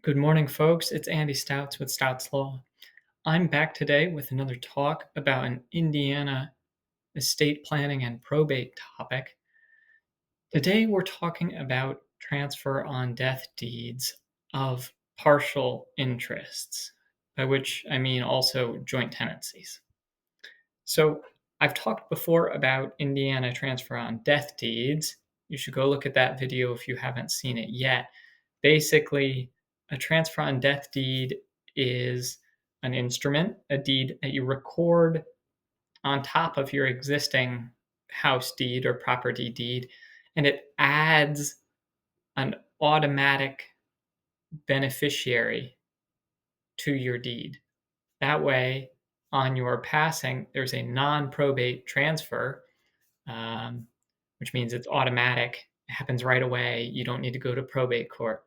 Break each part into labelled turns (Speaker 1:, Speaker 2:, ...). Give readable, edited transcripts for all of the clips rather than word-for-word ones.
Speaker 1: Good morning, folks. It's Andy Stautz with Stautz Law. I'm back today with another talk about an Indiana estate planning and probate topic. Today, we're talking about transfer on death deeds of partial interests, by which I mean also joint tenancies. So, I've talked before about Indiana transfer on death deeds. You should go look at that video if you haven't seen it yet. Basically, a transfer on death deed is an instrument, a deed that you record on top of your existing house deed or property deed, and it adds an automatic beneficiary to your deed. That way, on your passing, there's a non-probate transfer, which means it's automatic. It happens right away. You don't need to go to probate court.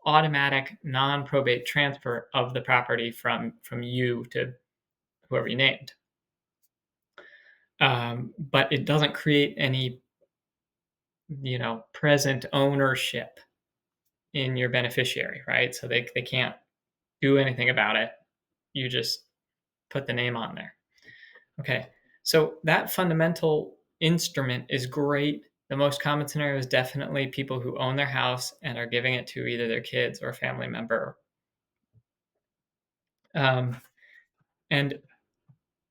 Speaker 1: Automatic non-probate transfer of the property from you to whoever you named. But it doesn't create any, present ownership in your beneficiary, right? So they can't do anything about it. You just put the name on there. Okay, so that fundamental instrument is great. The most common scenario is definitely people who own their house and are giving it to either their kids or a family member. And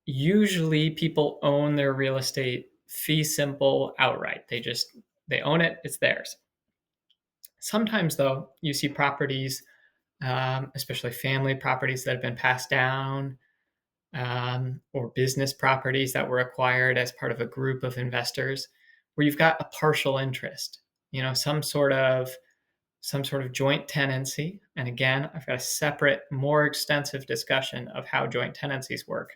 Speaker 1: usually people own their real estate fee simple outright. They own it, it's theirs. Sometimes though, you see properties, especially family properties that have been passed down, or business properties that were acquired as part of a group of investors, where you've got a partial interest, some sort of joint tenancy. And again, I've got a separate, more extensive discussion of how joint tenancies work.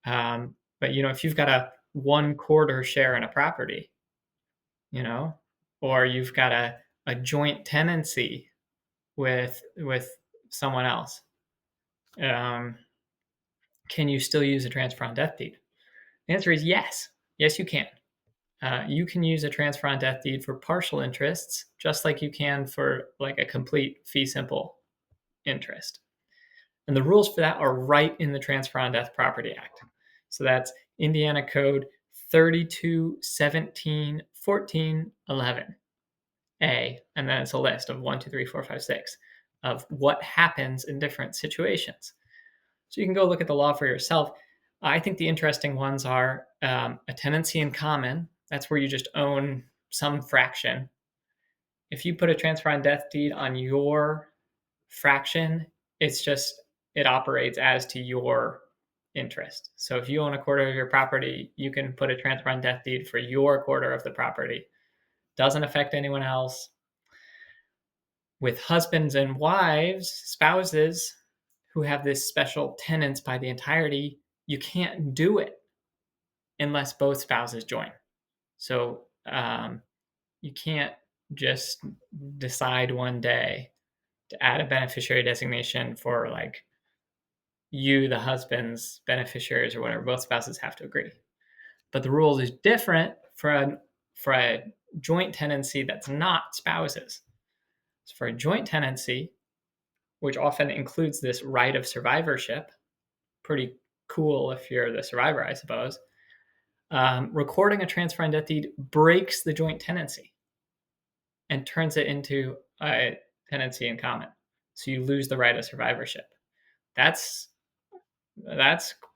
Speaker 1: But if you've got a 1/4 share in a property, or you've got a joint tenancy with someone else, can you still use a transfer on death deed? The answer is yes. Yes, you can. You can use a transfer on death deed for partial interests, just like you can for like a complete fee simple interest. And the rules for that are right in the Transfer on Death Property Act. So that's Indiana Code 32171411A, and then it's a list of 1, 2, 3, 4, 5, 6 of what happens in different situations. So you can go look at the law for yourself. I think the interesting ones are a tenancy in common. That's where you just own some fraction. If you put a transfer on death deed on your fraction, it operates as to your interest. So if you own 1/4 of your property, you can put a transfer on death deed for your 1/4 of the property. Doesn't affect anyone else. With husbands and wives, spouses who have this special tenants by the entirety, you can't do it unless both spouses join. So you can't just decide one day to add a beneficiary designation for like you, the husband's beneficiaries or whatever. Both spouses have to agree. But the rules is different for a joint tenancy that's not spouses. So for a joint tenancy, which often includes this right of survivorship, pretty cool if you're the survivor, I suppose, recording a transfer on death deed breaks the joint tenancy and turns it into a tenancy in common. So you lose the right of survivorship. That's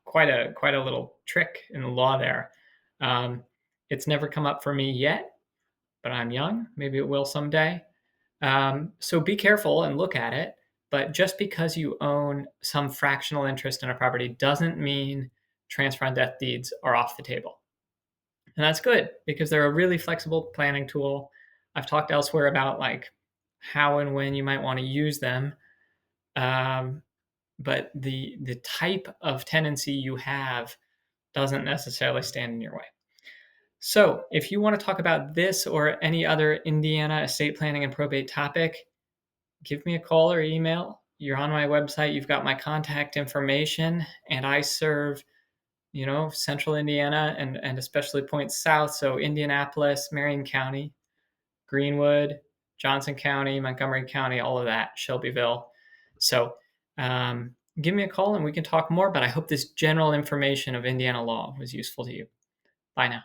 Speaker 1: quite a little trick in the law there. It's never come up for me yet, but I'm young. Maybe it will someday. So be careful and look at it. But just because you own some fractional interest in a property doesn't mean transfer on death deeds are off the table. And that's good because they're a really flexible planning tool. I've talked elsewhere about like how and when you might want to use them. But the type of tenancy you have doesn't necessarily stand in your way. So if you want to talk about this or any other Indiana estate planning and probate topic, give me a call or email. You're on my website. You've got my contact information, and I serve, central Indiana and especially points south. So Indianapolis, Marion County, Greenwood, Johnson County, Montgomery County, all of that, Shelbyville. So give me a call and we can talk more, but I hope this general information of Indiana law was useful to you. Bye now.